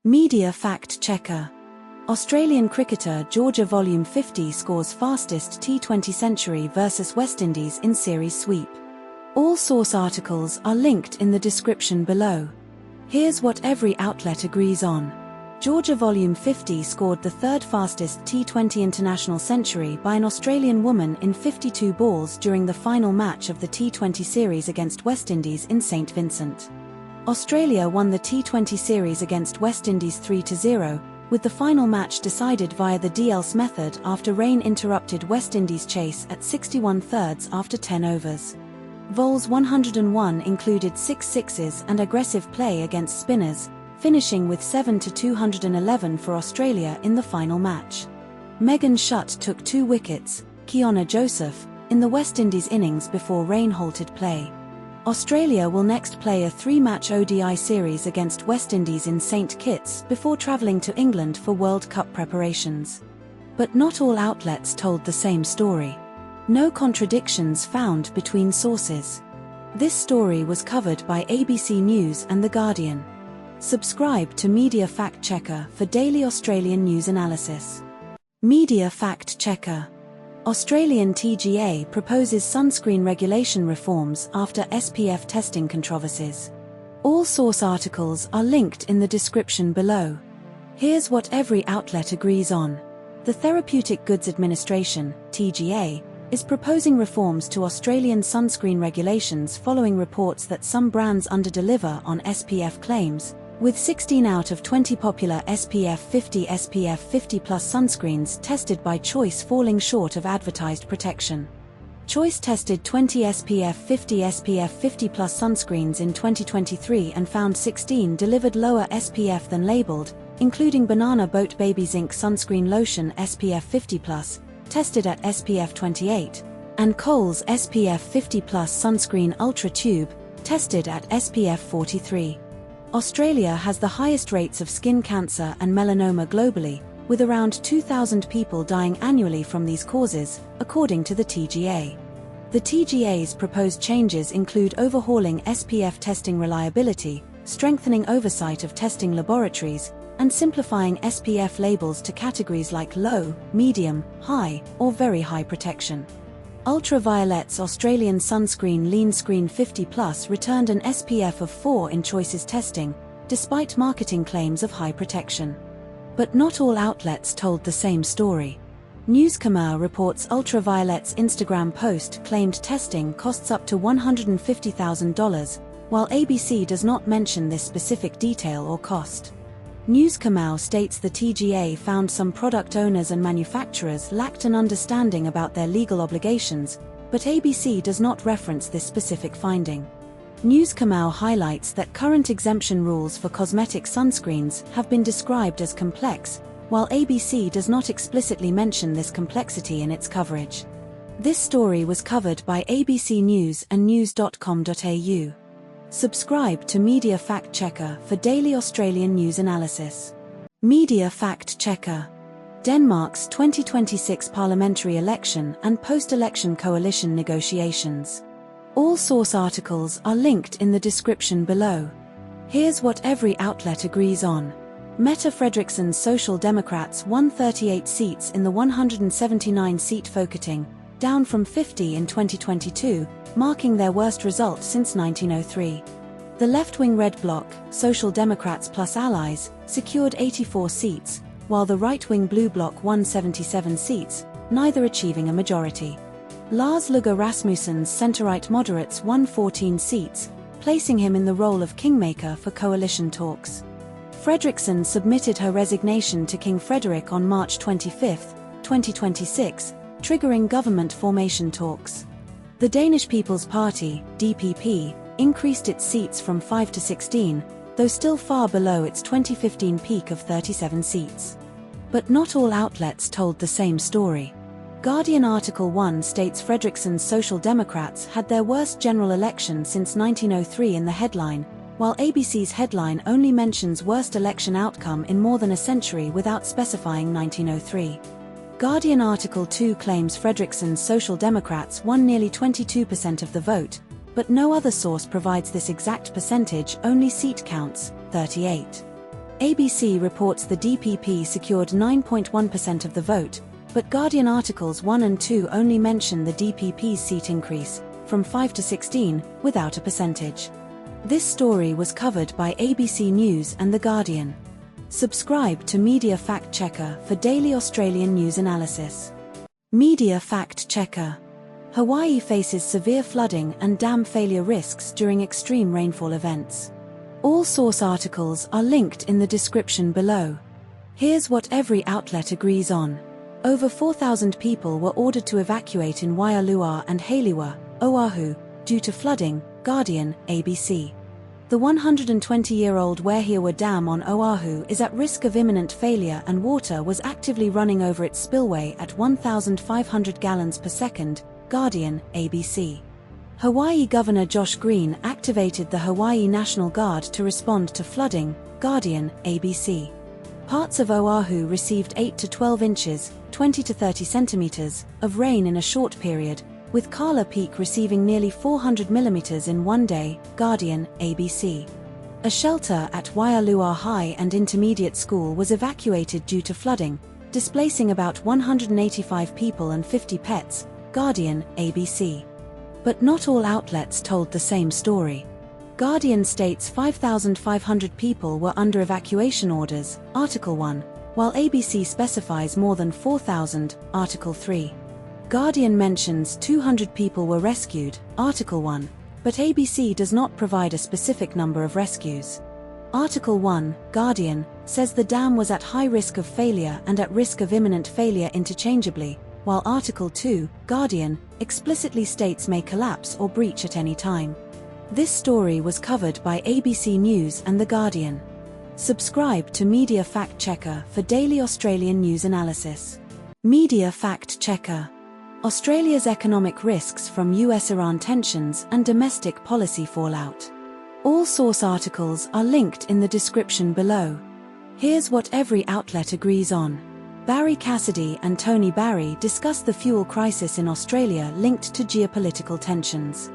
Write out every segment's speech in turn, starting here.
Media fact checker. Australian cricketer Georgia Voll 50 scores fastest T20 century versus West Indies in series sweep. All source articles are linked in the description below. Here's what every outlet agrees on. Georgia Voll 50 scored the third fastest T20 international century by an Australian woman in 52 balls during the final match of the T20 series against West Indies in St Vincent. Australia won the T20 series against West Indies 3-0, with the final match decided via the DLS method after rain interrupted West Indies' chase at 61 thirds after 10 overs. Voll's 101 included 6 sixes and aggressive play against spinners, finishing with 7-211 for Australia in the final match. Megan Shutt took 2 wickets, Kiona Joseph, in the West Indies innings before rain halted play. Australia will next play a 3-match ODI series against West Indies in St Kitts before travelling to England for World Cup preparations. But not all outlets told the same story. No contradictions found between sources. This story was covered by ABC News and The Guardian. Subscribe to Media Fact Checker for daily Australian news analysis. Media Fact Checker. Australian TGA proposes sunscreen regulation reforms after SPF testing controversies. All source articles are linked in the description below. Here's what every outlet agrees on. The Therapeutic Goods Administration, TGA, is proposing reforms to Australian sunscreen regulations following reports that some brands underdeliver on SPF claims, with 16 out of 20 popular SPF 50 plus sunscreens tested by Choice falling short of advertised protection. Choice tested 20 SPF 50 plus sunscreens in 2023 and found 16 delivered lower SPF than labeled, including Banana Boat Baby Zinc Sunscreen Lotion SPF 50 plus, tested at SPF 28, and Kohl's SPF 50 plus Sunscreen Ultra Tube, tested at SPF 43. Australia has the highest rates of skin cancer and melanoma globally, with around 2,000 people dying annually from these causes, according to the TGA. The TGA's proposed changes include overhauling SPF testing reliability, strengthening oversight of testing laboratories, and simplifying SPF labels to categories like low, medium, high, or very high protection. Ultraviolet's Australian sunscreen Lean Screen 50 Plus returned an SPF of 4 in Choice's testing, despite marketing claims of high protection. But not all outlets told the same story. Newscomer reports Ultraviolet's Instagram post claimed testing costs up to $150,000, while ABC does not mention this specific detail or cost. Newscomer states the TGA found some product owners and manufacturers lacked an understanding about their legal obligations, but ABC does not reference this specific finding. Newscomer highlights that current exemption rules for cosmetic sunscreens have been described as complex, while ABC does not explicitly mention this complexity in its coverage. This story was covered by ABC News and news.com.au. Subscribe to Media Fact Checker for daily Australian news analysis. Media Fact Checker. Denmark's 2026 parliamentary election and post-election coalition negotiations. All source articles are linked in the description below. Here's what every outlet agrees on. Mette Fredriksen's Social Democrats won 38 seats in the 179-seat Folketing, down from 50 in 2022, marking their worst result since 1903. The left-wing Red Bloc, Social Democrats plus allies, secured 84 seats, while the right-wing Blue Bloc won 77 seats, neither achieving a majority. Lars Løkke Rasmussen's centre-right moderates won 14 seats, placing him in the role of kingmaker for coalition talks. Fredriksen submitted her resignation to King Frederik on March 25, 2026, triggering government formation talks. The Danish People's Party, DPP, increased its seats from 5 to 16, though still far below its 2015 peak of 37 seats. But not all outlets told the same story. Guardian Article 1 states Fredriksen's Social Democrats had their worst general election since 1903 in the headline, while ABC's headline only mentions worst election outcome in more than a century without specifying 1903. Guardian Article 2 claims Fredriksen's Social Democrats won nearly 22% of the vote, but no other source provides this exact percentage, only seat counts, 38. ABC reports the DPP secured 9.1% of the vote, but Guardian articles 1 and 2 only mention the DPP's seat increase, from 5 to 16, without a percentage. This story was covered by ABC News and The Guardian. Subscribe to Media Fact Checker for daily Australian news analysis. Media Fact Checker. Hawaii faces severe flooding and dam failure risks during extreme rainfall events. All source articles are linked in the description below. Here's what every outlet agrees on. Over 4,000 people were ordered to evacuate in Waialua and Halewa, Oahu, due to flooding, Guardian, ABC. The 120-year-old Waihia Dam on Oahu is at risk of imminent failure and water was actively running over its spillway at 1,500 gallons per second, Guardian, ABC. Hawaii Governor Josh Green activated the Hawaii National Guard to respond to flooding, Guardian, ABC. Parts of Oahu received 8 to 12 inches, 20 to 30 centimeters, of rain in a short period, with Kala Peak receiving nearly 400 millimeters in one day, Guardian, ABC. A shelter at Waialua High and Intermediate School was evacuated due to flooding, displacing about 185 people and 50 pets, Guardian, ABC. But not all outlets told the same story. Guardian states 5,500 people were under evacuation orders, Article 1, while ABC specifies more than 4,000, Article 3. Guardian mentions 200 people were rescued, Article 1, but ABC does not provide a specific number of rescues. Article 1, Guardian, says the dam was at high risk of failure and at risk of imminent failure interchangeably, while Article 2, Guardian, explicitly states may collapse or breach at any time. This story was covered by ABC News and The Guardian. Subscribe to Media Fact Checker for daily Australian news analysis. Media Fact Checker. Australia's economic risks from US-Iran tensions and domestic policy fallout. All source articles are linked in the description below. Here's what every outlet agrees on. Barry Cassidy and Tony Barry discuss the fuel crisis in Australia linked to geopolitical tensions.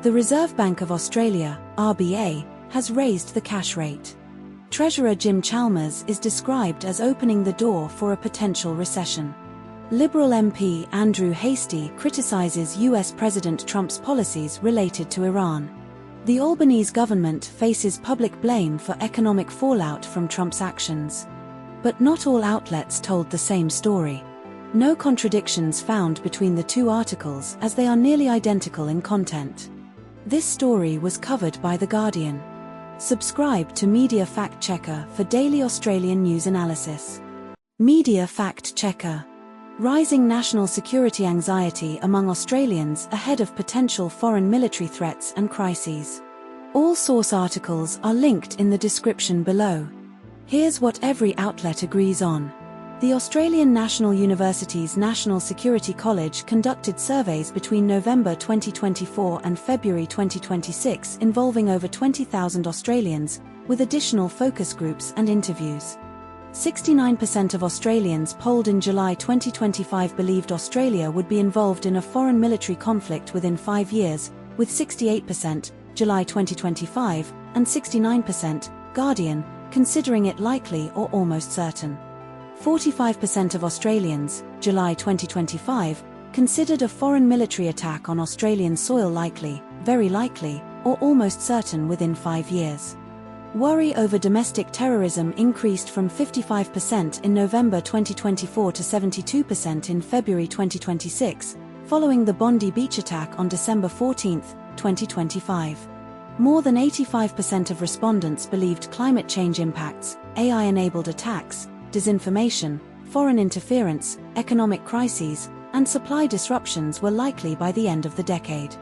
The Reserve Bank of Australia, RBA, has raised the cash rate. Treasurer Jim Chalmers is described as opening the door for a potential recession. Liberal MP Andrew Hastie criticizes US President Trump's policies related to Iran. The Albanese government faces public blame for economic fallout from Trump's actions. But not all outlets told the same story. No contradictions found between the two articles as they are nearly identical in content. This story was covered by The Guardian. Subscribe to Media Fact Checker for daily Australian news analysis. Media Fact Checker. Rising national security anxiety among Australians ahead of potential foreign military threats and crises. All source articles are linked in the description below. Here's what every outlet agrees on. The Australian National University's National Security College conducted surveys between November 2024 and February 2026 involving over 20,000 Australians, with additional focus groups and interviews. 69% of Australians polled in July 2025 believed Australia would be involved in a foreign military conflict within 5 years, with 68%, July 2025, and 69%, Guardian, considering it likely or almost certain. 45% of Australians, July 2025, considered a foreign military attack on Australian soil likely, very likely, or almost certain within 5 years. Worry over domestic terrorism increased from 55% in November 2024 to 72% in February 2026, following the Bondi Beach attack on December 14, 2025. More than 85% of respondents believed climate change impacts, AI-enabled attacks, disinformation, foreign interference, economic crises, and supply disruptions were likely by the end of the decade.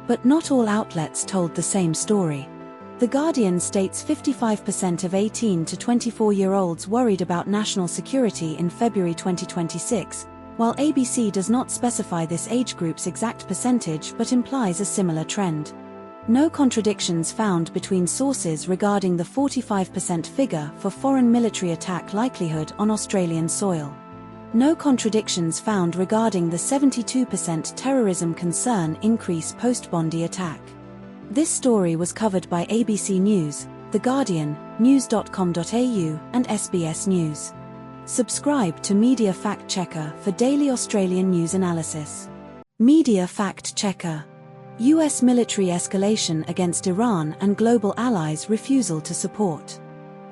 But not all outlets told the same story. The Guardian states 55% of 18 to 24-year-olds worried about national security in February 2026, while ABC does not specify this age group's exact percentage but implies a similar trend. No contradictions found between sources regarding the 45% figure for foreign military attack likelihood on Australian soil. No contradictions found regarding the 72% terrorism concern increase post-Bondi attack. This story was covered by ABC News, The Guardian, news.com.au, and SBS News. Subscribe to Media Fact Checker for daily Australian news analysis. Media Fact Checker. US military escalation against Iran and global allies' refusal to support.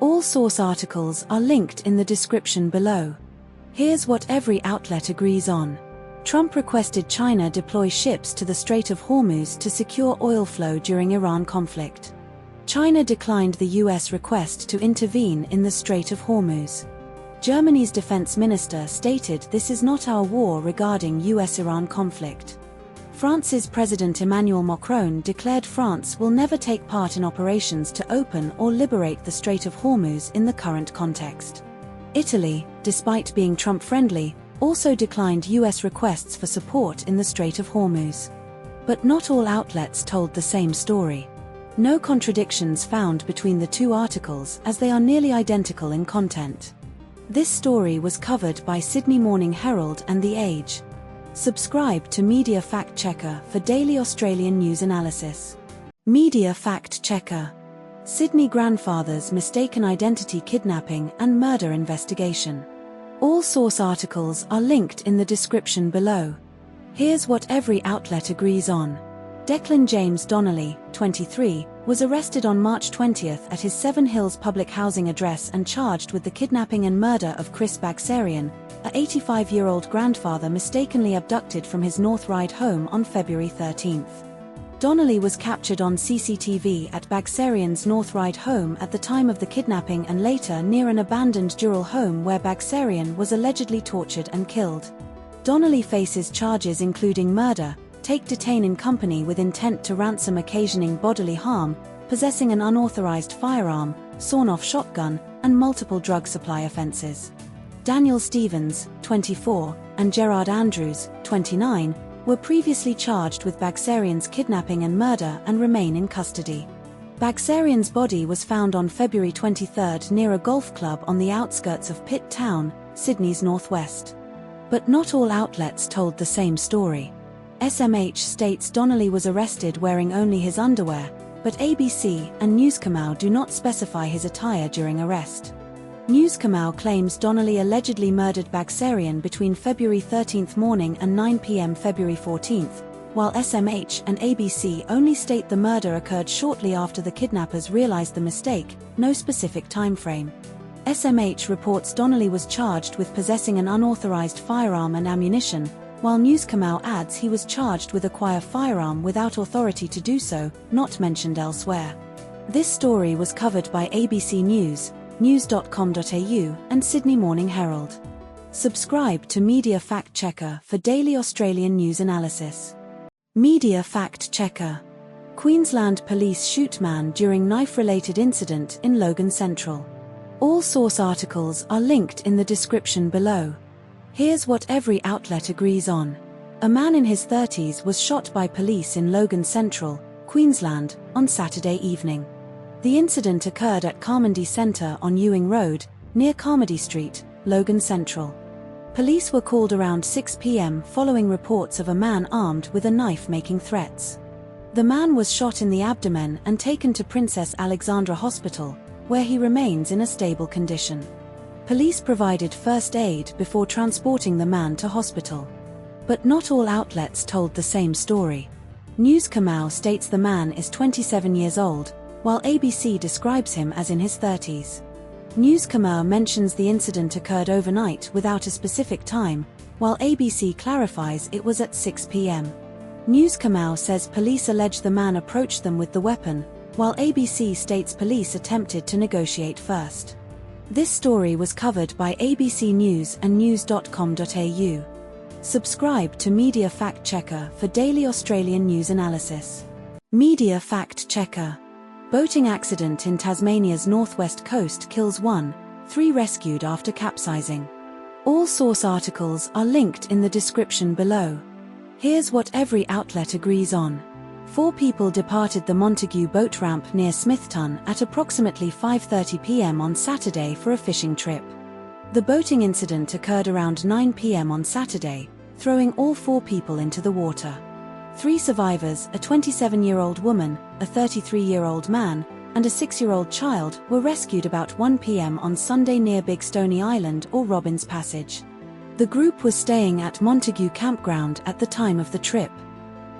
All source articles are linked in the description below. Here's what every outlet agrees on. Trump requested China deploy ships to the Strait of Hormuz to secure oil flow during Iran conflict. China declined the US request to intervene in the Strait of Hormuz. Germany's defense minister stated this is not our war regarding US-Iran conflict. France's President Emmanuel Macron declared France will never take part in operations to open or liberate the Strait of Hormuz in the current context. Italy, despite being Trump-friendly, also declined US requests for support in the Strait of Hormuz. But not all outlets told the same story. No contradictions found between the two articles as they are nearly identical in content. This story was covered by Sydney Morning Herald and The Age. Subscribe to Media Fact Checker for daily Australian news analysis. Media Fact Checker. Sydney grandfather's mistaken identity kidnapping and murder investigation. All source articles are linked in the description below. Here's what every outlet agrees on. Declan James Donnelly, 23, was arrested on March 20 at his Seven Hills public housing address and charged with the kidnapping and murder of Chris Bagsarian, a 85-year-old grandfather mistakenly abducted from his North Ryde home on February 13. Donnelly was captured on CCTV at Bagsarian's North Ryde home at the time of the kidnapping and later near an abandoned Dural home where Bagsarian was allegedly tortured and killed. Donnelly faces charges including murder, take detain in company with intent to ransom occasioning bodily harm, possessing an unauthorized firearm, sawn-off shotgun, and multiple drug supply offenses. Daniel Stevens, 24, and Gerard Andrews, 29, were previously charged with Bagsarian's kidnapping and murder and remain in custody. Bagsarian's body was found on February 23 near a golf club on the outskirts of Pitt Town, Sydney's northwest. But not all outlets told the same story. SMH states Donnelly was arrested wearing only his underwear, but ABC and Newscomau do not specify his attire during arrest. Newscomau claims Donnelly allegedly murdered Bagsarian between February 13 morning and 9 p.m. February 14, while SMH and ABC only state the murder occurred shortly after the kidnappers realized the mistake, no specific timeframe. SMH reports Donnelly was charged with possessing an unauthorized firearm and ammunition, while Newscomau adds he was charged with acquire firearm without authority to do so, not mentioned elsewhere. This story was covered by ABC News, news.com.au, and Sydney Morning Herald. Subscribe to Media Fact Checker for daily Australian news analysis. Media Fact Checker. Queensland police shoot man during knife-related incident in Logan Central. All source articles are linked in the description below. Here's what every outlet agrees on. A man in his 30s was shot by police in Logan Central, Queensland, on Saturday evening. The incident occurred at Carmody Centre on Ewing Road, near Carmody Street, Logan Central. Police were called around 6 p.m. following reports of a man armed with a knife making threats. The man was shot in the abdomen and taken to Princess Alexandra Hospital, where he remains in a stable condition. Police provided first aid before transporting the man to hospital. But not all outlets told the same story. Newscomau states the man is 27 years old, while ABC describes him as in his 30s. Newscomau mentions the incident occurred overnight without a specific time, while ABC clarifies it was at 6 p.m. Newscomau says police allege the man approached them with the weapon, while ABC states police attempted to negotiate first. This story was covered by ABC News and news.com.au. Subscribe to Media Fact Checker for daily Australian news analysis. Media Fact Checker. Boating accident in Tasmania's northwest coast kills 3 rescued after capsizing. All source articles are linked in the description below. Here's what every outlet agrees on. 4 people departed the Montague boat ramp near Smithton at approximately 5:30 p.m. on Saturday for a fishing trip. The boating incident occurred around 9 p.m. on Saturday, throwing all 4 people into the water. 3 survivors, a 27-year-old woman, a 33-year-old man, and a 6-year-old child were rescued about 1 p.m. on Sunday near Big Stony Island or Robbins Passage. The group was staying at Montague Campground at the time of the trip.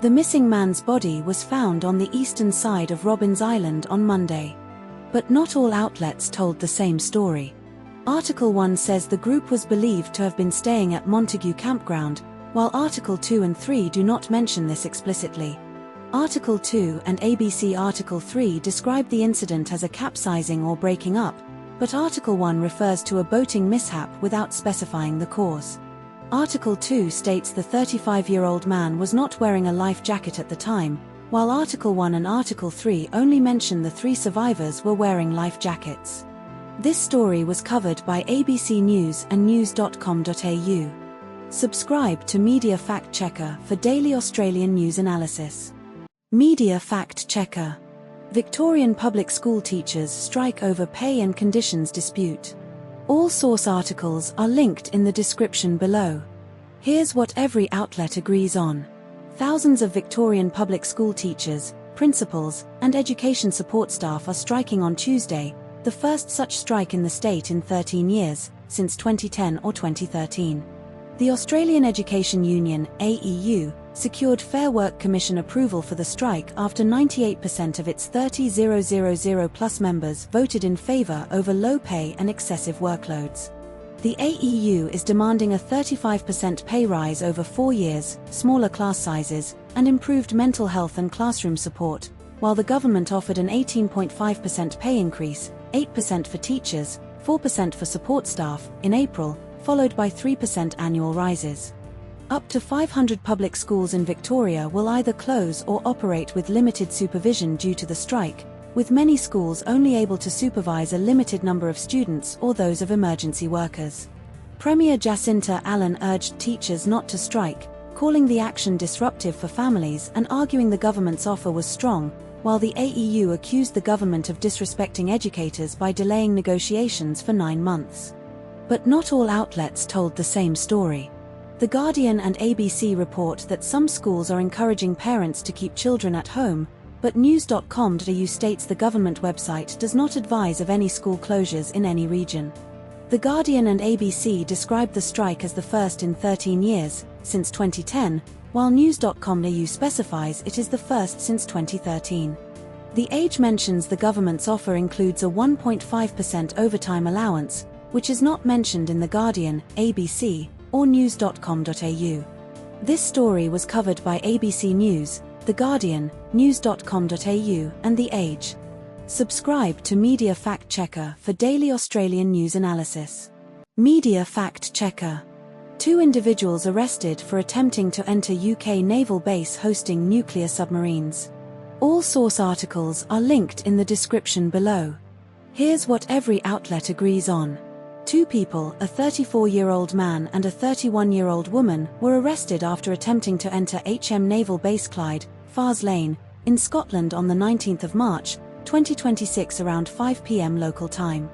The missing man's body was found on the eastern side of Robbins Island on Monday. But not all outlets told the same story. Article 1 says the group was believed to have been staying at Montague Campground, while Article 2 and 3 do not mention this explicitly. Article 2 and ABC Article 3 describe the incident as a capsizing or breaking up, but Article 1 refers to a boating mishap without specifying the cause. Article 2 states the 35-year-old man was not wearing a life jacket at the time, while Article 1 and Article 3 only mention the 3 survivors were wearing life jackets. This story was covered by ABC News and news.com.au. Subscribe to Media Fact Checker for daily Australian news analysis. Media Fact Checker. Victorian public school teachers strike over pay and conditions dispute. All source articles are linked in the description below. Here's what every outlet agrees on. Thousands of Victorian public school teachers, principals, and education support staff are striking on Tuesday, the first such strike in the state in 13 years, since 2010 or 2013. The Australian Education Union, AEU, secured Fair Work Commission approval for the strike after 98% of its 30,000+ members voted in favour over low pay and excessive workloads. The AEU is demanding a 35% pay rise over 4 years, smaller class sizes, and improved mental health and classroom support, while the government offered an 18.5% pay increase, 8% for teachers, 4% for support staff, in April, followed by 3% annual rises. Up to 500 public schools in Victoria will either close or operate with limited supervision due to the strike, with many schools only able to supervise a limited number of students or those of emergency workers. Premier Jacinta Allen urged teachers not to strike, calling the action disruptive for families and arguing the government's offer was strong, while the AEU accused the government of disrespecting educators by delaying negotiations for 9 months. But not all outlets told the same story. The Guardian and ABC report that some schools are encouraging parents to keep children at home, but news.com.au states the government website does not advise of any school closures in any region. The Guardian and ABC described the strike as the first in 13 years, since 2010, while news.com.au specifies it is the first since 2013. The Age mentions the government's offer includes a 1.5% overtime allowance, which is not mentioned in The Guardian, ABC, or news.com.au. This story was covered by ABC News, The Guardian, news.com.au, and The Age. Subscribe to Media Fact Checker for daily Australian news analysis. Media Fact Checker. 2 individuals arrested for attempting to enter UK naval base hosting nuclear submarines. All source articles are linked in the description below. Here's what every outlet agrees on. 2 people, a 34-year-old man and a 31-year-old woman, were arrested after attempting to enter HM Naval Base Clyde, Fars Lane, in Scotland on the 19th of March, 2026 around 5 p.m. local time.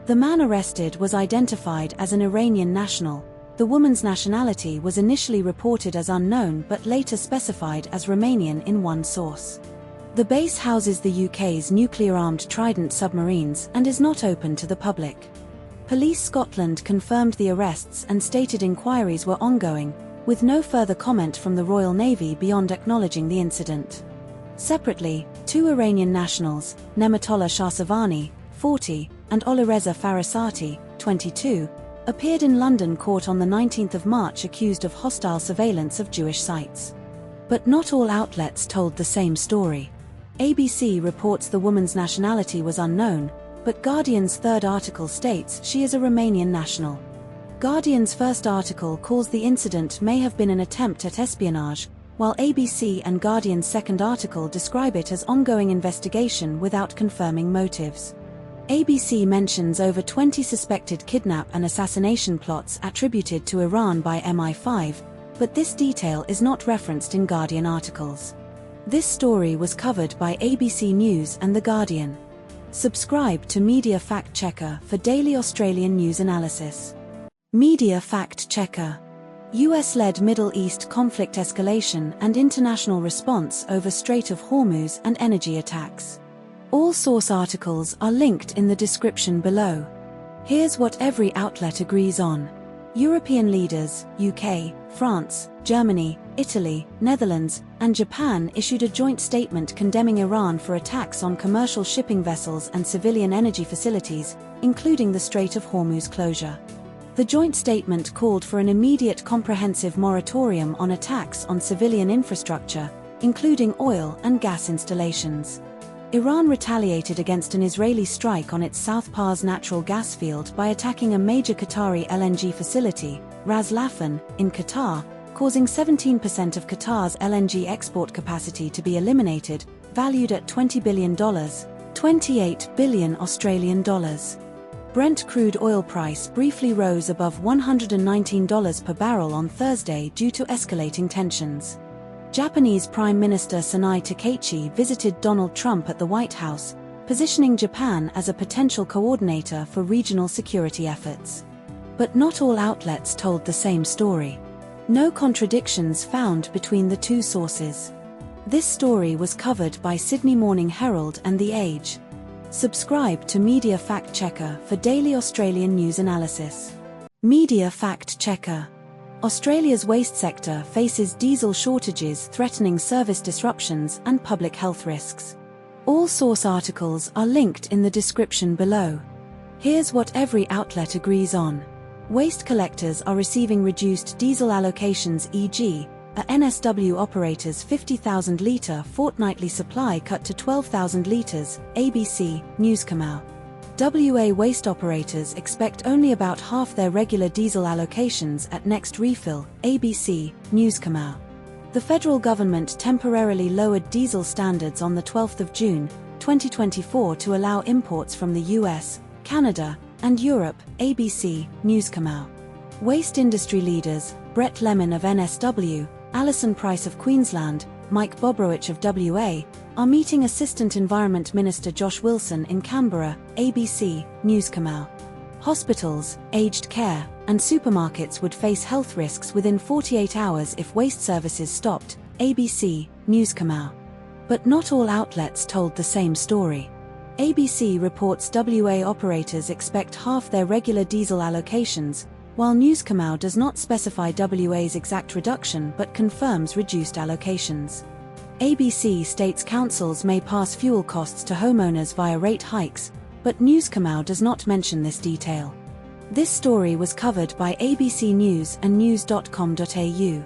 The man arrested was identified as an Iranian national. The woman's nationality was initially reported as unknown but later specified as Romanian in one source. The base houses the UK's nuclear-armed Trident submarines and is not open to the public. Police Scotland confirmed the arrests and stated inquiries were ongoing, with no further comment from the Royal Navy beyond acknowledging the incident. Separately, 2 Iranian nationals, Nematollah Shahsavani, 40, and Olireza Farasati, 22, appeared in London court on the 19th of March accused of hostile surveillance of Jewish sites. But not all outlets told the same story. ABC reports the woman's nationality was unknown, but Guardian's third article states she is a Romanian national. Guardian's first article calls the incident may have been an attempt at espionage, while ABC and Guardian's second article describe it as ongoing investigation without confirming motives. ABC mentions over 20 suspected kidnap and assassination plots attributed to Iran by MI5, but this detail is not referenced in Guardian articles. This story was covered by ABC News and The Guardian. Subscribe to Media Fact Checker for daily Australian news analysis. Media Fact Checker. US-led Middle East conflict escalation and international response over Strait of Hormuz and energy attacks. All source articles are linked in the description below. Here's what every outlet agrees on. European leaders, UK, France, Germany, Italy, Netherlands, and Japan issued a joint statement condemning Iran for attacks on commercial shipping vessels and civilian energy facilities, including the Strait of Hormuz closure. The joint statement called for an immediate comprehensive moratorium on attacks on civilian infrastructure, including oil and gas installations. Iran retaliated against an Israeli strike on its South Pars natural gas field by attacking a major Qatari LNG facility, Ras Laffan, in Qatar, causing 17% of Qatar's LNG export capacity to be eliminated, valued at $20 billion, 28 billion Australian dollars. Brent crude oil price briefly rose above $119 per barrel on Thursday due to escalating tensions. Japanese Prime Minister Sanae Takaichi visited Donald Trump at the White House, positioning Japan as a potential coordinator for regional security efforts. But not all outlets told the same story. No contradictions found between the two sources. This story was covered by Sydney Morning Herald and The Age. Subscribe to Media Fact Checker for daily Australian news analysis. Media Fact Checker. Australia's waste sector faces diesel shortages threatening service disruptions and public health risks. All source articles are linked in the description below. Here's what every outlet agrees on. Waste collectors are receiving reduced diesel allocations, e.g., a NSW operator's 50,000-litre fortnightly supply cut to 12,000 litres, ABC, Newscomau. WA waste operators expect only about half their regular diesel allocations at next refill, ABC, Newscomau. The federal government temporarily lowered diesel standards on the 12th of June, 2024 to allow imports from the US, Canada, and Europe, ABC, Newscomau. Waste industry leaders, Brett Lemon of NSW, Alison Price of Queensland, Mike Bobrowicz of WA, are meeting Assistant Environment Minister Josh Wilson in Canberra, ABC, Newscomau. Hospitals, aged care, and supermarkets would face health risks within 48 hours if waste services stopped, ABC, Newscomau. But not all outlets told the same story. ABC reports WA operators expect half their regular diesel allocations, while Newscomau does not specify WA's exact reduction but confirms reduced allocations. ABC states councils may pass fuel costs to homeowners via rate hikes, but Newscomau does not mention this detail. This story was covered by ABC News and news.com.au.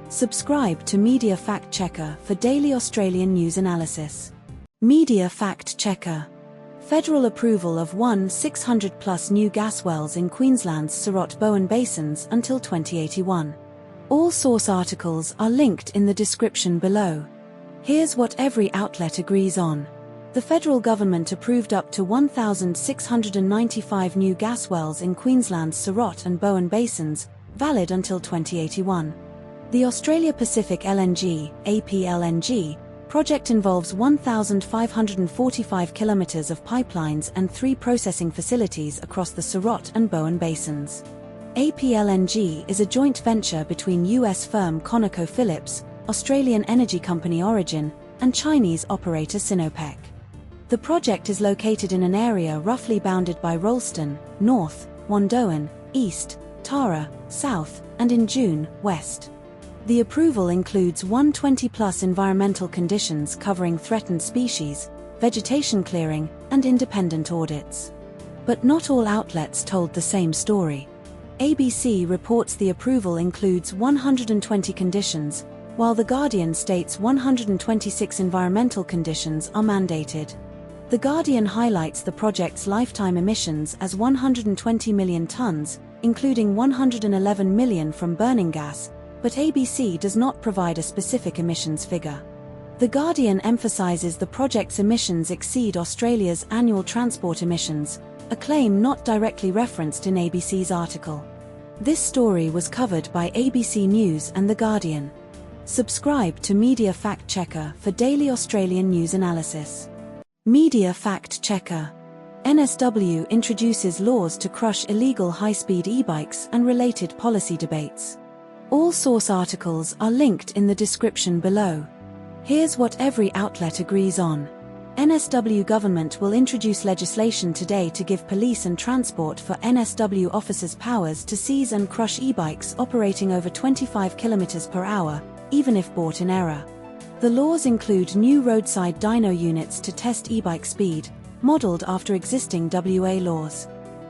Subscribe to Media Fact Checker for daily Australian news analysis. Media Fact Checker. Federal approval of 600+ new gas wells in Queensland's Surat-Bowen basins until 2081. All source articles are linked in the description below. Here's what every outlet agrees on. The federal government approved up to 1,695 new gas wells in Queensland's Surat and Bowen basins, valid until 2081. The Australia Pacific LNG, APLNG, project involves 1,545 kilometres of pipelines and 3 processing facilities across the Surat and Bowen basins. APLNG is a joint venture between US firm ConocoPhillips, Australian energy company Origin, and Chinese operator Sinopec. The project is located in an area roughly bounded by Rolleston, north, Wandoan, east, Tara, south, and in June, west. The approval includes 120+ environmental conditions covering threatened species, vegetation clearing, and independent audits. But not all outlets told the same story. ABC reports the approval includes 120 conditions, while The Guardian states 126 environmental conditions are mandated. The Guardian highlights the project's lifetime emissions as 120 million tonnes, including 111 million from burning gas, but ABC does not provide a specific emissions figure. The Guardian emphasises the project's emissions exceed Australia's annual transport emissions, a claim not directly referenced in ABC's article. This story was covered by ABC News and The Guardian. Subscribe to Media Fact Checker for daily Australian news analysis. Media Fact Checker. NSW introduces laws to crush illegal high-speed e-bikes and related policy debates. All source articles are linked in the description below. Here's what every outlet agrees on. NSW government will introduce legislation today to give police and transport for NSW officers powers to seize and crush e-bikes operating over 25 km per hour, even if bought in error. The laws include new roadside dyno units to test e-bike speed, modelled after existing WA laws.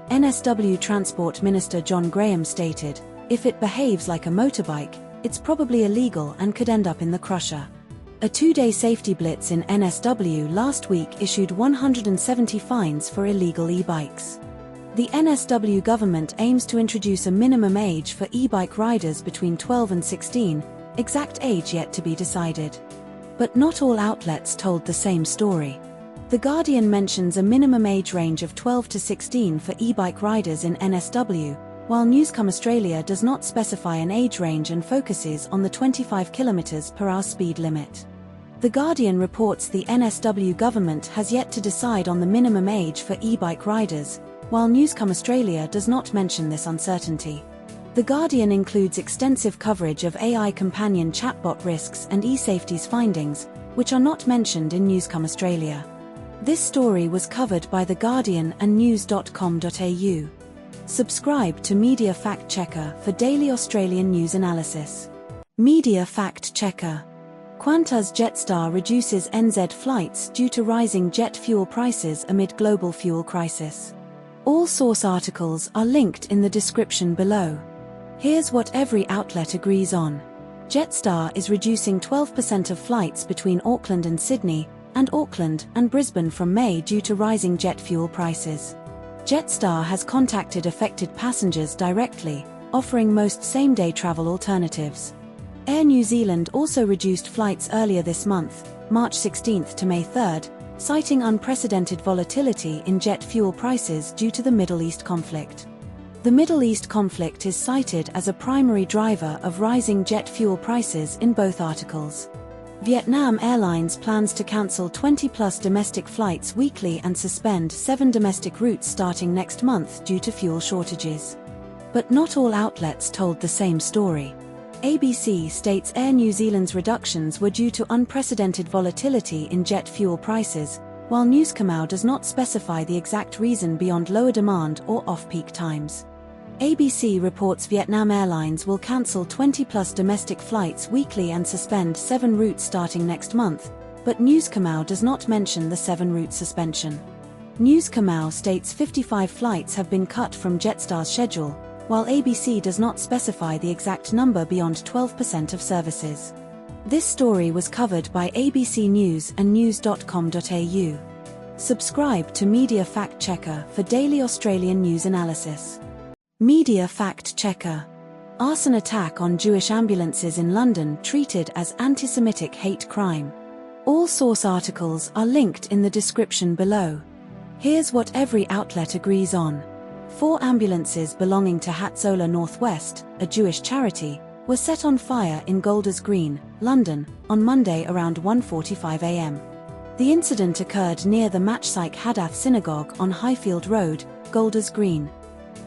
NSW Transport Minister John Graham stated, "If it behaves like a motorbike, it's probably illegal and could end up in the crusher." A two-day safety blitz in NSW last week issued 170 fines for illegal e-bikes. The NSW government aims to introduce a minimum age for e-bike riders between 12 and 16, exact age yet to be decided. But not all outlets told the same story. The Guardian mentions a minimum age range of 12 to 16 for e-bike riders in NSW, while Newscom Australia does not specify an age range and focuses on the 25 km per hour speed limit. The Guardian reports the NSW government has yet to decide on the minimum age for e-bike riders, while Newscom Australia does not mention this uncertainty. The Guardian includes extensive coverage of AI companion chatbot risks and e-safety's findings, which are not mentioned in Newscom Australia. This story was covered by The Guardian and news.com.au. Subscribe to Media Fact Checker for daily Australian news analysis. Media Fact Checker. Qantas Jetstar reduces NZ flights due to rising jet fuel prices amid global fuel crisis. All source articles are linked in the description below. Here's what every outlet agrees on. Jetstar is reducing 12% of flights between Auckland and Sydney, and Auckland and Brisbane from May due to rising jet fuel prices. Jetstar has contacted affected passengers directly, offering most same-day travel alternatives. Air New Zealand also reduced flights earlier this month, March 16 to May 3, citing unprecedented volatility in jet fuel prices due to the Middle East conflict. The Middle East conflict is cited as a primary driver of rising jet fuel prices in both articles. Vietnam Airlines plans to cancel 20-plus domestic flights weekly and suspend 7 domestic routes starting next month due to fuel shortages. But not all outlets told the same story. ABC states Air New Zealand's reductions were due to unprecedented volatility in jet fuel prices, while Newscom does not specify the exact reason beyond lower demand or off-peak times. ABC reports Vietnam Airlines will cancel 20-plus domestic flights weekly and suspend 7 routes starting next month, but Newscom does not mention the 7-route suspension. Newscom states 55 flights have been cut from Jetstar's schedule, while ABC does not specify the exact number beyond 12% of services. This story was covered by ABC News and news.com.au. Subscribe to Media Fact Checker for daily Australian news analysis. Media Fact Checker. Arson attack on Jewish ambulances in London treated as anti-Semitic hate crime. All source articles are linked in the description below. Here's what every outlet agrees on. 4 ambulances belonging to Hatzola Northwest, a Jewish charity, were set on fire in Golders Green, London, on Monday around 1:45 a.m. The incident occurred near the Matchsyke Hadath Synagogue on Highfield Road, Golders Green.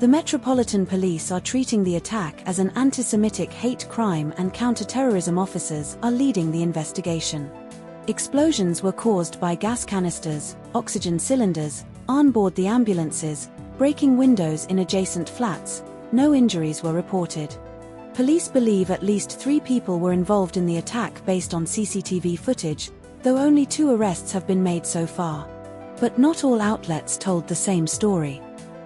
The Metropolitan Police are treating the attack as an anti-Semitic hate crime and counter-terrorism officers are leading the investigation. Explosions were caused by gas canisters, oxygen cylinders, on board the ambulances, breaking windows in adjacent flats. No injuries were reported. Police believe at least 3 people were involved in the attack based on CCTV footage, though only 2 arrests have been made so far. But not all outlets told the same story.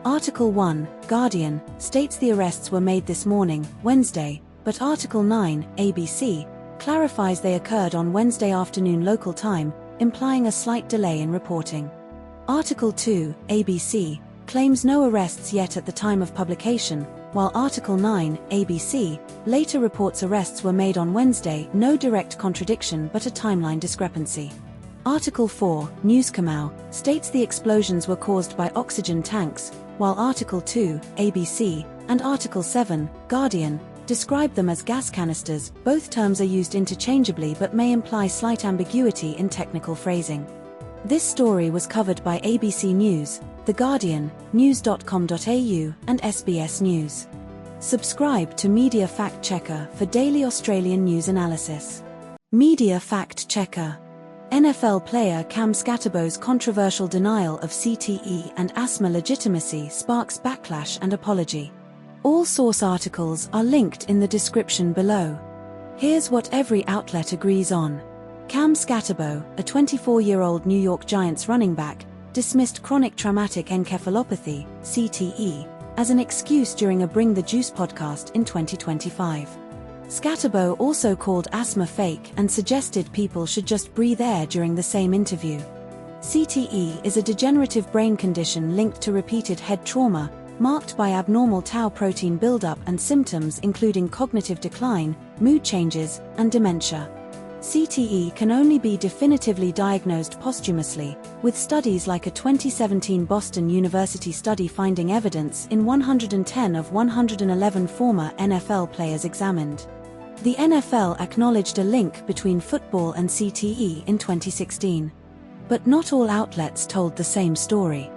Article 1, Guardian, states the arrests were made this morning, Wednesday, but Article 9, ABC, clarifies they occurred on Wednesday afternoon local time, implying a slight delay in reporting. Article 2, ABC, claims no arrests yet at the time of publication, while Article 9, ABC, later reports arrests were made on Wednesday. No direct contradiction but a timeline discrepancy. Article 4, Newscom, states the explosions were caused by oxygen tanks, while Article 2, ABC, and Article 7, Guardian, describe them as gas canisters. Both terms are used interchangeably but may imply slight ambiguity in technical phrasing. This story was covered by ABC News, The Guardian, news.com.au, and SBS News. Subscribe to Media Fact Checker for daily Australian news analysis. Media Fact Checker. NFL player Cam Scatterbo's controversial denial of CTE and asthma legitimacy sparks backlash and apology. All source articles are linked in the description below. Here's what every outlet agrees on. Cam Scatterbo, a 24-year-old New York Giants running back, dismissed chronic traumatic encephalopathy, CTE, as an excuse during a Bring the Juice podcast in 2025. Scatterbo also called asthma fake and suggested people should just breathe air during the same interview. CTE is a degenerative brain condition linked to repeated head trauma, marked by abnormal tau protein buildup and symptoms including cognitive decline, mood changes, and dementia. CTE can only be definitively diagnosed posthumously, with studies like a 2017 Boston University study finding evidence in 110 of 111 former NFL players examined. The NFL acknowledged a link between football and CTE in 2016. But not all outlets told the same story.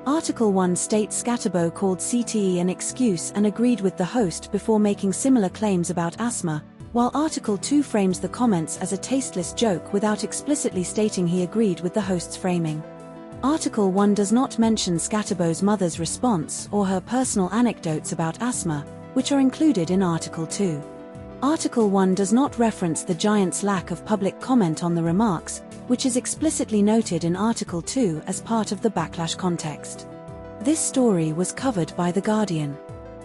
Article 1 states Scatterbo called CTE an excuse and agreed with the host before making similar claims about asthma, while Article 2 frames the comments as a tasteless joke without explicitly stating he agreed with the host's framing. Article 1 does not mention Scatterbo's mother's response or her personal anecdotes about asthma, which are included in Article 2. Article 1 does not reference the Giants' lack of public comment on the remarks, which is explicitly noted in Article 2 as part of the backlash context. This story was covered by The Guardian.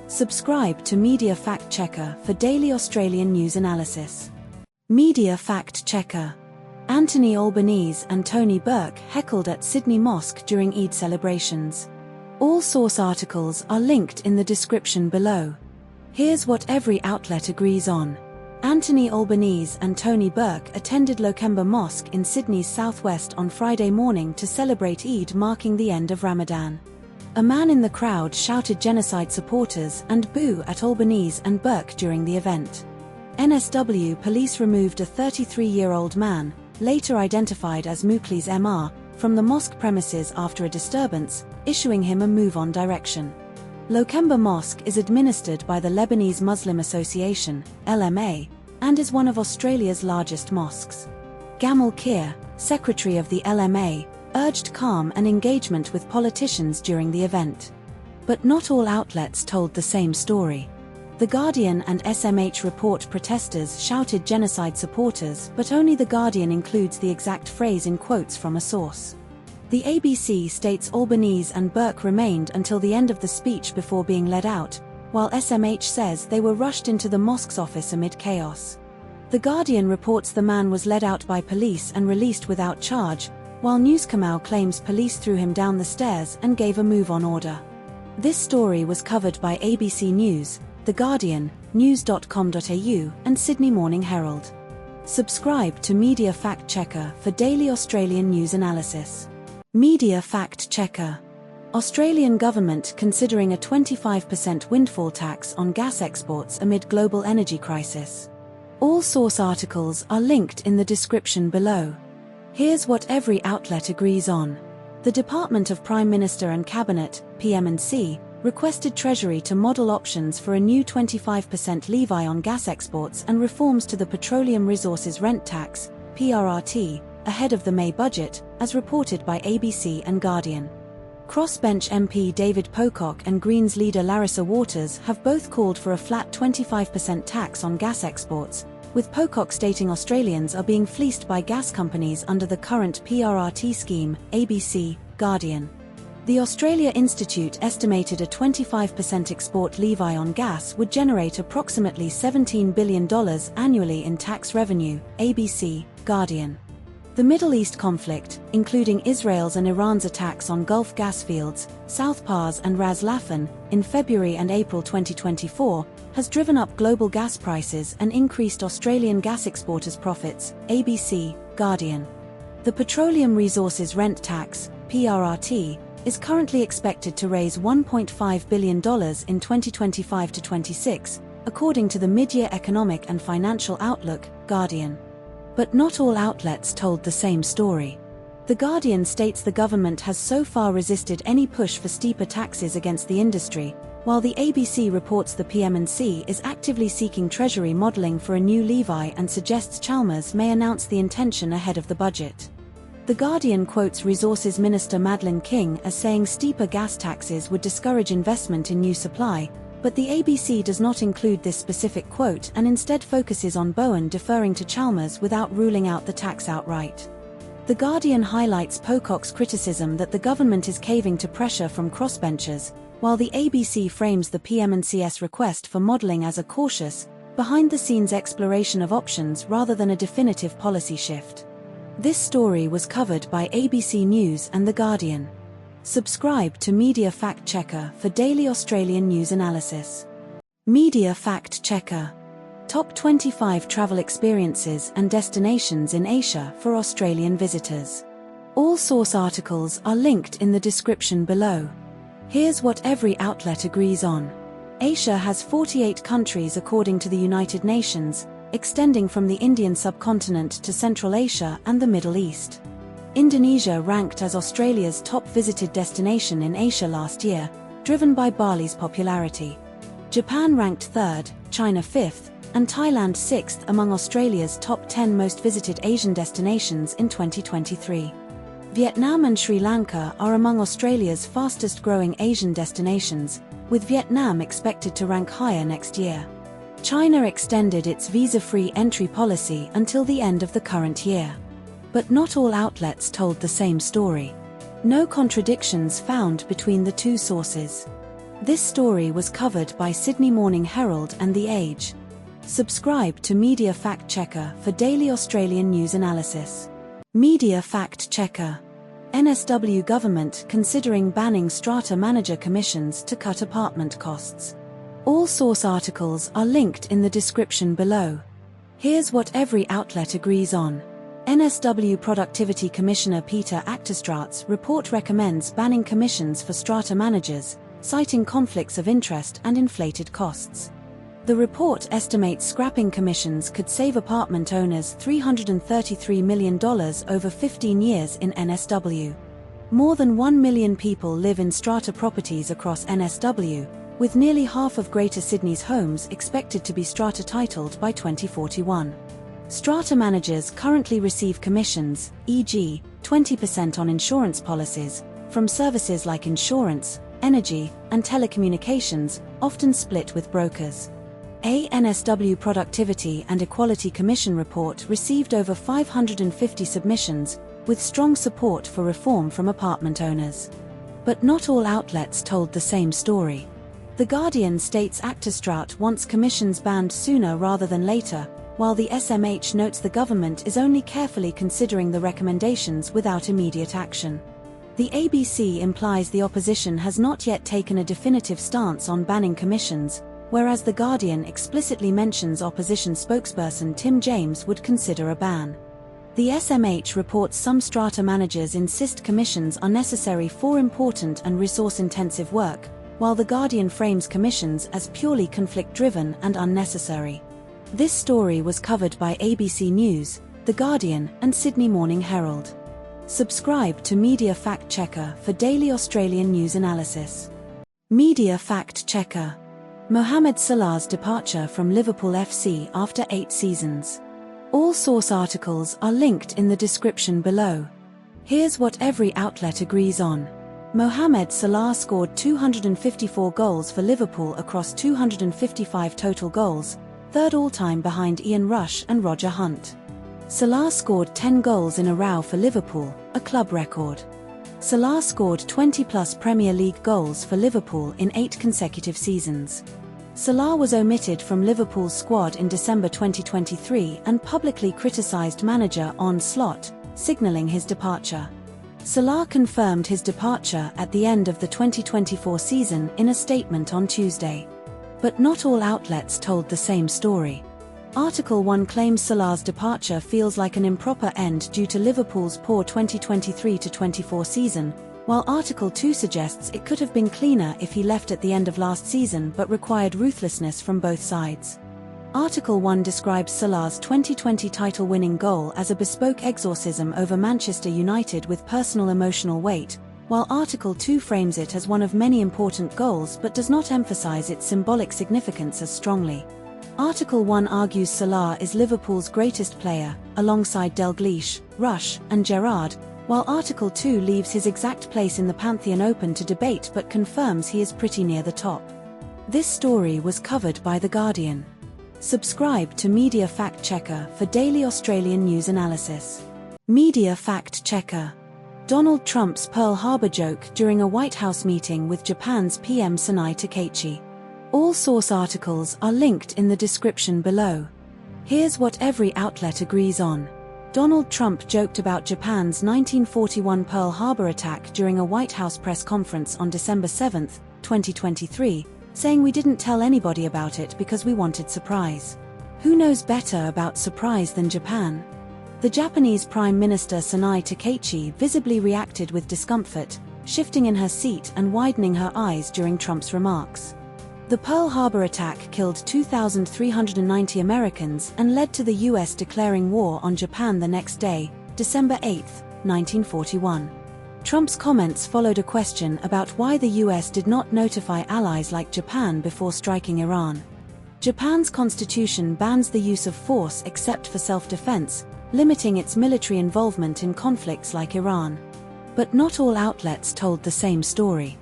Subscribe to Media Fact Checker for daily Australian news analysis. Media Fact Checker. Anthony Albanese and Tony Burke heckled at Sydney Mosque during Eid celebrations. All source articles are linked in the description below. Here's what every outlet agrees on. Anthony Albanese and Tony Burke attended Lokemba Mosque in Sydney's southwest on Friday morning to celebrate Eid, marking the end of Ramadan. A man in the crowd shouted genocide supporters and boo at Albanese and Burke during the event. NSW police removed a 33-year-old man, later identified as Mukhlis Mr., from the mosque premises after a disturbance, issuing him a move-on direction. Lokemba Mosque is administered by the Lebanese Muslim Association, LMA, and is one of Australia's largest mosques. Gamal Kir, secretary of the LMA, urged calm and engagement with politicians during the event. But not all outlets told the same story. The Guardian and SMH report protesters shouted genocide supporters, but only The Guardian includes the exact phrase in quotes from a source. The ABC states Albanese and Burke remained until the end of the speech before being led out, while SMH says they were rushed into the mosque's office amid chaos. The Guardian reports the man was led out by police and released without charge, while Newskamau claims police threw him down the stairs and gave a move-on order. This story was covered by ABC News, The Guardian, news.com.au, and Sydney Morning Herald. Subscribe to Media Fact Checker for daily Australian news analysis. Media Fact Checker. Australian government considering a 25% windfall tax on gas exports amid global energy crisis. All source articles are linked in the description below. Here's what every outlet agrees on. The Department of Prime Minister and Cabinet, PM&C, requested Treasury to model options for a new 25% levy on gas exports and reforms to the Petroleum Resources Rent Tax, PRRT, ahead of the May budget, as reported by ABC and Guardian. Crossbench MP David Pocock and Greens leader Larissa Waters have both called for a flat 25% tax on gas exports, with Pocock stating Australians are being fleeced by gas companies under the current PRRT scheme, ABC, Guardian. The Australia Institute estimated a 25% export levy on gas would generate approximately $17 billion annually in tax revenue, ABC, Guardian. The Middle East conflict, including Israel's and Iran's attacks on Gulf gas fields, South Pars and Ras Laffan, in February and April 2024, has driven up global gas prices and increased Australian gas exporters' profits, ABC, Guardian. The Petroleum Resources Rent Tax, PRRT, is currently expected to raise $1.5 billion in 2025-26, according to the mid-year Economic and Financial Outlook, Guardian. But not all outlets told the same story. The Guardian states the government has so far resisted any push for steeper taxes against the industry, while the ABC reports the PM&C is actively seeking Treasury modelling for a new levy and suggests Chalmers may announce the intention ahead of the budget. The Guardian quotes Resources Minister Madeleine King as saying steeper gas taxes would discourage investment in new supply, but the ABC does not include this specific quote and instead focuses on Bowen deferring to Chalmers without ruling out the tax outright. The Guardian highlights Pocock's criticism that the government is caving to pressure from crossbenchers, while the ABC frames the PM&CS request for modelling as a cautious, behind-the-scenes exploration of options rather than a definitive policy shift. This story was covered by ABC News and The Guardian. Subscribe to Media Fact Checker for daily Australian news analysis. Media Fact Checker. Top 25 travel experiences and destinations in Asia for Australian visitors. All source articles are linked in the description below. Here's what every outlet agrees on. Asia has 48 countries according to the United Nations, extending from the Indian subcontinent to Central Asia and the Middle East. Indonesia ranked as Australia's top visited destination in Asia last year, driven by Bali's popularity. Japan ranked third, China fifth, and Thailand sixth among Australia's top 10 most visited Asian destinations in 2023. Vietnam and Sri Lanka are among Australia's fastest-growing Asian destinations, with Vietnam expected to rank higher next year. China extended its visa-free entry policy until the end of the current year. But not all outlets told the same story. No contradictions found between the two sources. This story was covered by Sydney Morning Herald and The Age. Subscribe to Media Fact Checker for daily Australian news analysis. Media Fact Checker. NSW government considering banning strata manager commissions to cut apartment costs. All source articles are linked in the description below. Here's what every outlet agrees on. NSW Productivity Commissioner Peter Achterstraat's report recommends banning commissions for strata managers, citing conflicts of interest and inflated costs. The report estimates scrapping commissions could save apartment owners $333 million over 15 years in NSW. More than 1 million people live in strata properties across NSW, with nearly half of Greater Sydney's homes expected to be strata titled by 2041. Strata managers currently receive commissions, e.g., 20% on insurance policies, from services like insurance, energy, and telecommunications, often split with brokers. A NSW Productivity and Equality Commission report received over 550 submissions, with strong support for reform from apartment owners. But not all outlets told the same story. The Guardian states Achterstraat wants commissions banned sooner rather than later, while the SMH notes the government is only carefully considering the recommendations without immediate action. The ABC implies the opposition has not yet taken a definitive stance on banning commissions, whereas The Guardian explicitly mentions opposition spokesperson Tim James would consider a ban. The SMH reports some strata managers insist commissions are necessary for important and resource-intensive work, while The Guardian frames commissions as purely conflict-driven and unnecessary. This story was covered by ABC News, The Guardian, and Sydney Morning Herald. Subscribe to Media Fact Checker for daily Australian news analysis. Media Fact Checker. Mohamed Salah's departure from Liverpool FC after 8 seasons. All source articles are linked in the description below. Here's what every outlet agrees on. Mohamed Salah scored 254 goals for Liverpool across 255 total goals, third all-time behind Ian Rush and Roger Hunt. Salah scored 10 goals in a row for Liverpool, a club record. Salah scored 20-plus Premier League goals for Liverpool in 8 consecutive seasons. Salah was omitted from Liverpool's squad in December 2023 and publicly criticised manager Arne Slot, signalling his departure. Salah confirmed his departure at the end of the 2024 season in a statement on Tuesday. But not all outlets told the same story. Article 1 claims Salah's departure feels like an improper end due to Liverpool's poor 2023-24 season, while Article 2 suggests it could have been cleaner if he left at the end of last season but required ruthlessness from both sides. Article 1 describes Salah's 2020 title-winning goal as a bespoke exorcism over Manchester United with personal emotional weight, while Article 2 frames it as one of many important goals but does not emphasise its symbolic significance as strongly. Article 1 argues Salah is Liverpool's greatest player, alongside Dalglish, Rush, and Gerrard, while Article 2 leaves his exact place in the pantheon open to debate but confirms he is pretty near the top. This story was covered by The Guardian. Subscribe to Media Fact Checker for daily Australian news analysis. Media Fact Checker. Donald Trump's Pearl Harbor joke during a White House meeting with Japan's PM Sanai Takeichi. All source articles are linked in the description below. Here's what every outlet agrees on. Donald Trump joked about Japan's 1941 Pearl Harbor attack during a White House press conference on December 7, 2023, saying we didn't tell anybody about it because we wanted surprise. Who knows better about surprise than Japan? The Japanese Prime Minister Sanai Takeichi visibly reacted with discomfort, shifting in her seat and widening her eyes during Trump's remarks. The Pearl Harbor attack killed 2,390 Americans and led to the US declaring war on Japan the next day, December 8, 1941. Trump's comments followed a question about why the US did not notify allies like Japan before striking Iran. Japan's constitution bans the use of force except for self-defense, limiting its military involvement in conflicts like Iran. But not all outlets told the same story.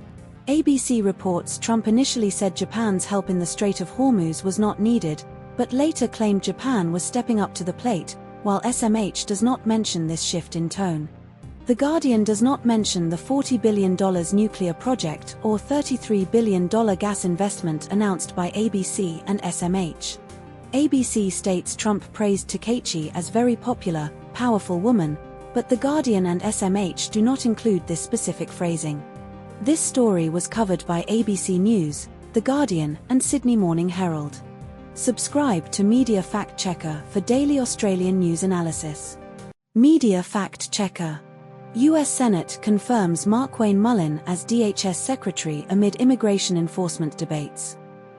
ABC reports Trump initially said Japan's help in the Strait of Hormuz was not needed, but later claimed Japan was stepping up to the plate, while SMH does not mention this shift in tone. The Guardian does not mention the $40 billion nuclear project or $33 billion gas investment announced by ABC and SMH. ABC states Trump praised Takeichi as very popular, powerful woman, but The Guardian and SMH do not include this specific phrasing. This story was covered by ABC News, The Guardian, and Sydney Morning Herald. Subscribe to Media Fact Checker for daily Australian news analysis. Media Fact Checker. US Senate confirms Markwayne Mullin as DHS Secretary amid immigration enforcement debates.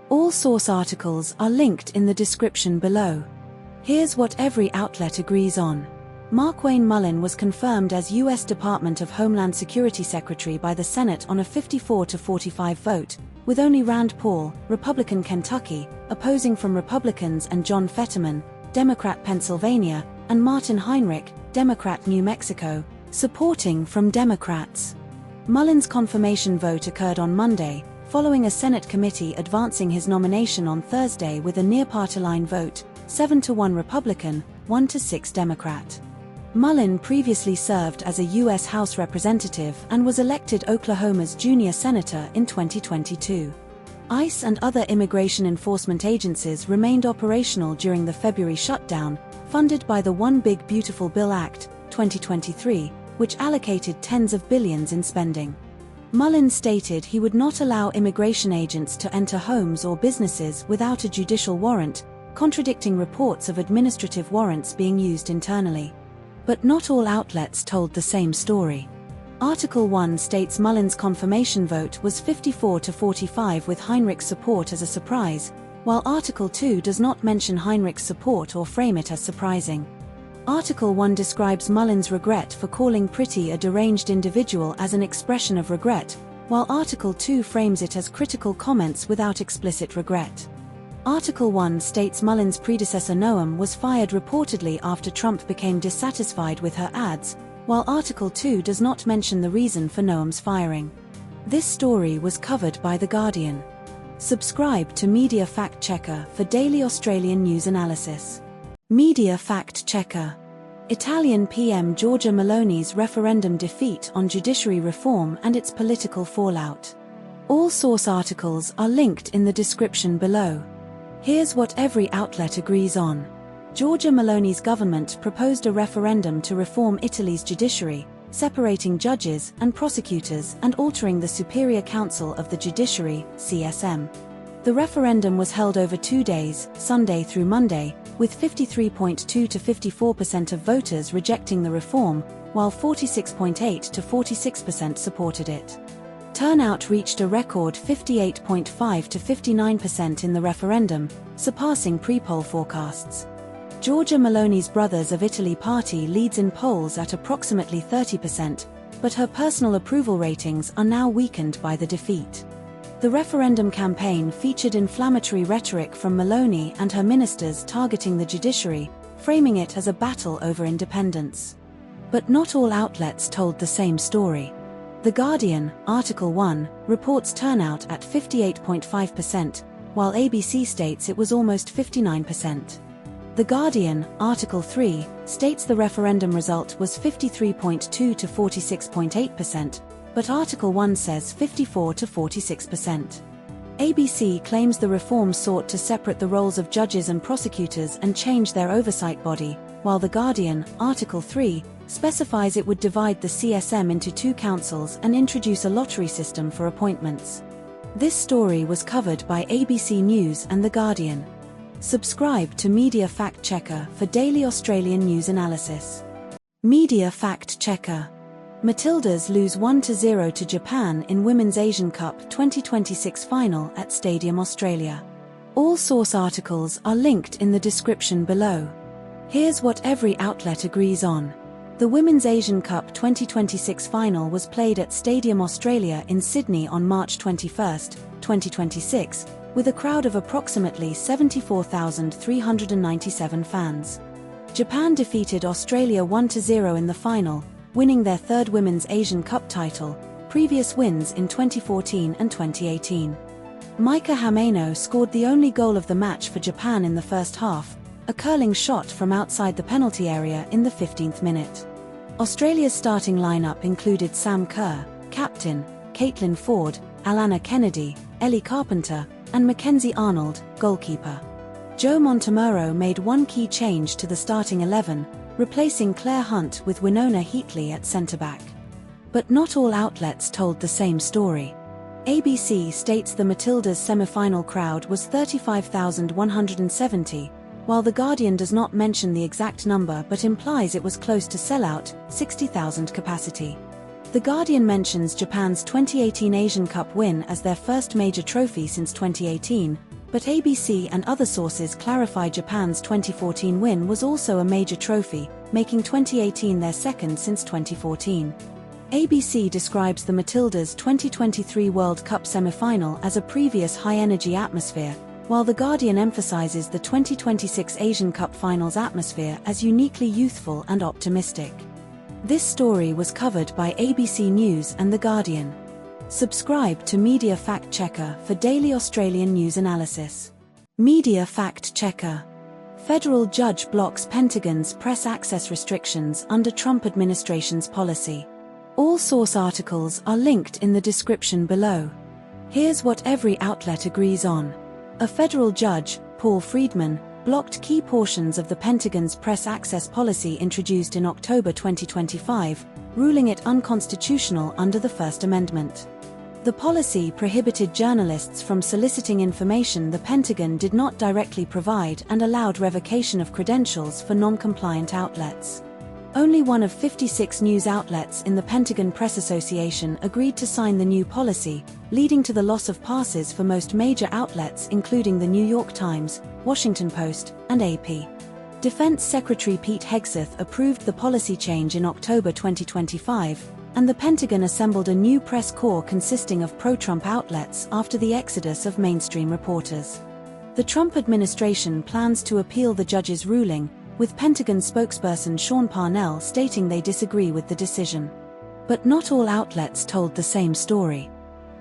All source articles are linked in the description below. Here's what every outlet agrees on. Markwayne Mullin was confirmed as U.S. Department of Homeland Security Secretary by the Senate on a 54-45 vote, with only Rand Paul, Republican Kentucky, opposing from Republicans, and John Fetterman, Democrat Pennsylvania, and Martin Heinrich, Democrat New Mexico, supporting from Democrats. Mullin's confirmation vote occurred on Monday, following a Senate committee advancing his nomination on Thursday with a near-party line vote, 7-1 Republican, 1-6 Democrat. Mullin previously served as a U.S. House Representative and was elected Oklahoma's junior senator in 2022. ICE and other immigration enforcement agencies remained operational during the February shutdown, funded by the One Big Beautiful Bill Act, 2023, which allocated tens of billions in spending. Mullin stated he would not allow immigration agents to enter homes or businesses without a judicial warrant, contradicting reports of administrative warrants being used internally. But not all outlets told the same story. Article 1 states Mullin's confirmation vote was 54-45 with Heinrich's support as a surprise, while Article 2 does not mention Heinrich's support or frame it as surprising. Article 1 describes Mullin's regret for calling Pretty a deranged individual as an expression of regret, while Article 2 frames it as critical comments without explicit regret. Article 1 states Mullin's predecessor Noam was fired reportedly after Trump became dissatisfied with her ads, while Article 2 does not mention the reason for Noam's firing. This story was covered by The Guardian. Subscribe to Media Fact Checker for daily Australian news analysis. Media Fact Checker. Italian PM Giorgia Meloni's referendum defeat on judiciary reform and its political fallout. All source articles are linked in the description below. Here's what every outlet agrees on. Giorgia Meloni's government proposed a referendum to reform Italy's judiciary, separating judges and prosecutors and altering the Superior Council of the Judiciary, CSM. The referendum was held over 2 days, Sunday through Monday, with 53.2 to 54% of voters rejecting the reform, while 46.8 to 46% supported it. Turnout reached a record 58.5 to 59% in the referendum, surpassing pre-poll forecasts. Giorgia Meloni's Brothers of Italy party leads in polls at approximately 30%, but her personal approval ratings are now weakened by the defeat. The referendum campaign featured inflammatory rhetoric from Meloni and her ministers targeting the judiciary, framing it as a battle over independence. But not all outlets told the same story. The Guardian, Article 1, reports turnout at 58.5%, while ABC states it was almost 59%. The Guardian, Article 3, states the referendum result was 53.2 to 46.8%, but Article 1 says 54 to 46%. ABC claims the reforms sought to separate the roles of judges and prosecutors and change their oversight body, while The Guardian, Article 3, specifies it would divide the CSM into two councils and introduce a lottery system for appointments. This story was covered by ABC News and The Guardian. Subscribe to Media Fact Checker for daily Australian news analysis. Media Fact Checker. Matildas lose 1-0 to Japan in Women's Asian Cup 2026 final at Stadium Australia. All source articles are linked in the description below. Here's what every outlet agrees on. The Women's Asian Cup 2026 final was played at Stadium Australia in Sydney on March 21, 2026, with a crowd of approximately 74,397 fans. Japan defeated Australia 1-0 in the final, winning their third Women's Asian Cup title, previous wins in 2014 and 2018. Mika Hameno scored the only goal of the match for Japan in the first half, a curling shot from outside the penalty area in the 15th minute. Australia's starting lineup included Sam Kerr, captain, Caitlin Ford, Alana Kennedy, Ellie Carpenter, and Mackenzie Arnold, goalkeeper. Joe Montemurro made one key change to the starting 11, replacing Claire Hunt with Winona Heatley at centre-back. But not all outlets told the same story. ABC states the Matildas' semi-final crowd was 35,170, while The Guardian does not mention the exact number but implies it was close to sellout, 60,000 capacity. The Guardian mentions Japan's 2018 Asian Cup win as their first major trophy since 2018, but ABC and other sources clarify Japan's 2014 win was also a major trophy, making 2018 their second since 2014. ABC describes the Matildas' 2023 World Cup semi-final as a previous high-energy atmosphere, while The Guardian emphasizes the 2026 Asian Cup finals atmosphere as uniquely youthful and optimistic. This story was covered by ABC News and The Guardian. Subscribe to Media Fact Checker for daily Australian news analysis. Media Fact Checker. Federal judge blocks Pentagon's press access restrictions under Trump administration's policy. All source articles are linked in the description below. Here's what every outlet agrees on. A federal judge, Paul Friedman, blocked key portions of the Pentagon's press access policy introduced in October 2025, ruling it unconstitutional under the First Amendment. The policy prohibited journalists from soliciting information the Pentagon did not directly provide and allowed revocation of credentials for non-compliant outlets. Only one of 56 news outlets in the Pentagon Press Association agreed to sign the new policy, leading to the loss of passes for most major outlets including the New York Times, Washington Post, and AP. Defense Secretary Pete Hegseth approved the policy change in October 2025, and the Pentagon assembled a new press corps consisting of pro-Trump outlets after the exodus of mainstream reporters. The Trump administration plans to appeal the judge's ruling, with Pentagon spokesperson Sean Parnell stating they disagree with the decision. But not all outlets told the same story.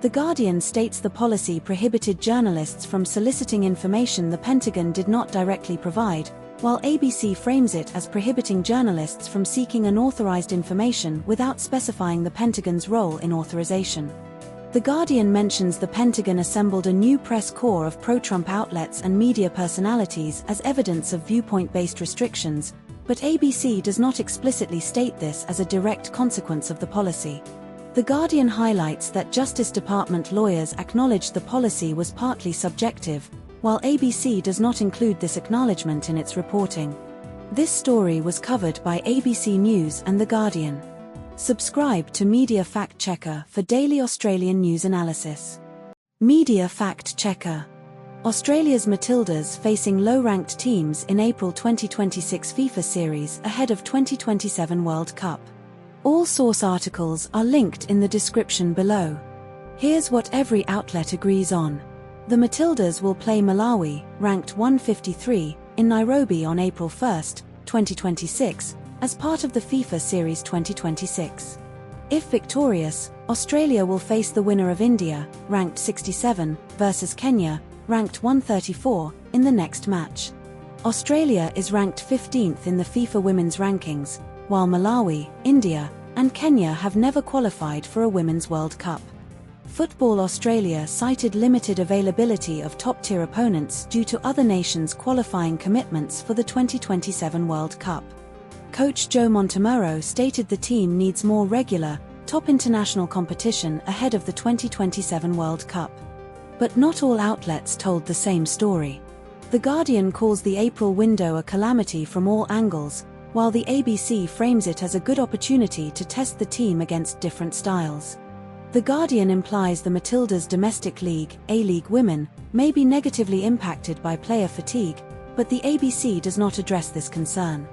The Guardian states the policy prohibited journalists from soliciting information the Pentagon did not directly provide, while ABC frames it as prohibiting journalists from seeking unauthorized information without specifying the Pentagon's role in authorization. The Guardian mentions the Pentagon assembled a new press corps of pro-Trump outlets and media personalities as evidence of viewpoint-based restrictions, but ABC does not explicitly state this as a direct consequence of the policy. The Guardian highlights that Justice Department lawyers acknowledged the policy was partly subjective, while ABC does not include this acknowledgement in its reporting. This story was covered by ABC News and The Guardian. Subscribe to Media Fact Checker for daily Australian news analysis. Media Fact Checker. Australia's Matildas facing low-ranked teams in April 2026 FIFA series ahead of 2027 World Cup. All source articles are linked in the description below. Here's what every outlet agrees on. The Matildas will play Malawi, ranked 153, in Nairobi on April 1, 2026, as part of the FIFA Series 2026. If victorious, Australia will face the winner of India, ranked 67, versus Kenya, ranked 134, in the next match. Australia is ranked 15th in the FIFA Women's rankings, while Malawi, India, and Kenya have never qualified for a Women's World Cup. Football Australia cited limited availability of top-tier opponents due to other nations' qualifying commitments for the 2027 World Cup. Coach Joe Montemurro stated the team needs more regular, top international competition ahead of the 2027 World Cup. But not all outlets told the same story. The Guardian calls the April window a calamity from all angles, while the ABC frames it as a good opportunity to test the team against different styles. The Guardian implies the Matildas' domestic league, A-League Women, may be negatively impacted by player fatigue, but the ABC does not address this concern.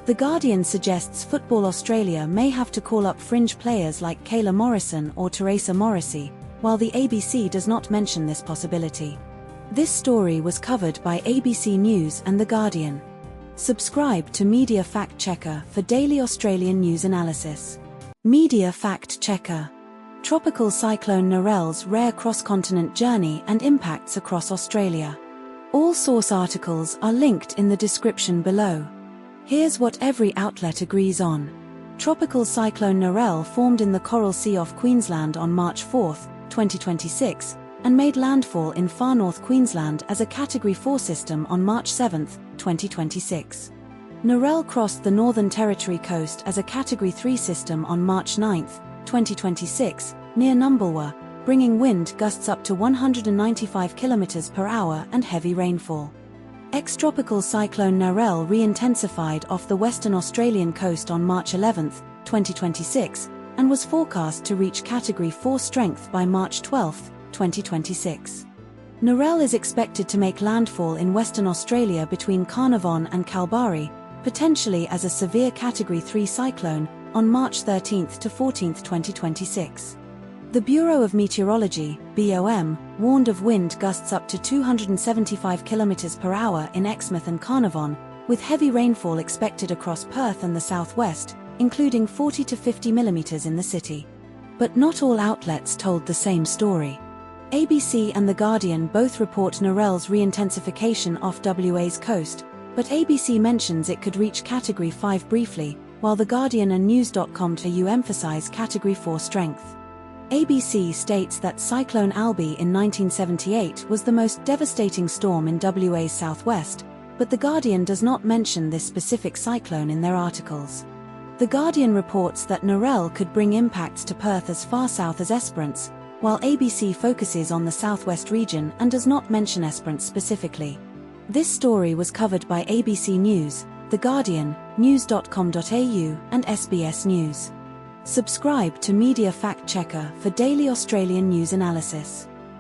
The Guardian suggests Football Australia may have to call up fringe players like Kayla Morrison or Teresa Morrissey, while the ABC does not mention this possibility. This story was covered by ABC News and The Guardian. Subscribe to Media Fact Checker for daily Australian news analysis. Media Fact Checker. Tropical cyclone Narelle's rare cross-continent journey and impacts across Australia. All source articles are linked in the description below. Here's what every outlet agrees on. Tropical cyclone Narelle formed in the Coral Sea off Queensland on March 4, 2026, and made landfall in far north Queensland as a Category 4 system on March 7, 2026. Narelle crossed the Northern Territory coast as a Category 3 system on March 9, 2026, near Numbulwar, bringing wind gusts up to 195 km per hour and heavy rainfall. Ex-tropical cyclone Narelle re-intensified off the Western Australian coast on March 11, 2026, and was forecast to reach Category 4 strength by March 12, 2026. Narelle is expected to make landfall in Western Australia between Carnarvon and Kalbarri, potentially as a severe Category 3 cyclone, on March 13 to 14, 2026. The Bureau of Meteorology, BOM, warned of wind gusts up to 275 km per hour in Exmouth and Carnarvon, with heavy rainfall expected across Perth and the southwest, including 40 to 50 mm in the city. But not all outlets told the same story. ABC and The Guardian both report Narelle's re-intensification off WA's coast, but ABC mentions it could reach Category 5 briefly, while The Guardian and News.com.au emphasize Category 4 strength. ABC states that Cyclone Alby in 1978 was the most devastating storm in WA's southwest, but The Guardian does not mention this specific cyclone in their articles. The Guardian reports that Narelle could bring impacts to Perth as far south as Esperance, while ABC focuses on the southwest region and does not mention Esperance specifically. This story was covered by ABC News, The Guardian, News.com.au, and SBS News. Subscribe to Media Fact Checker for daily Australian news analysis.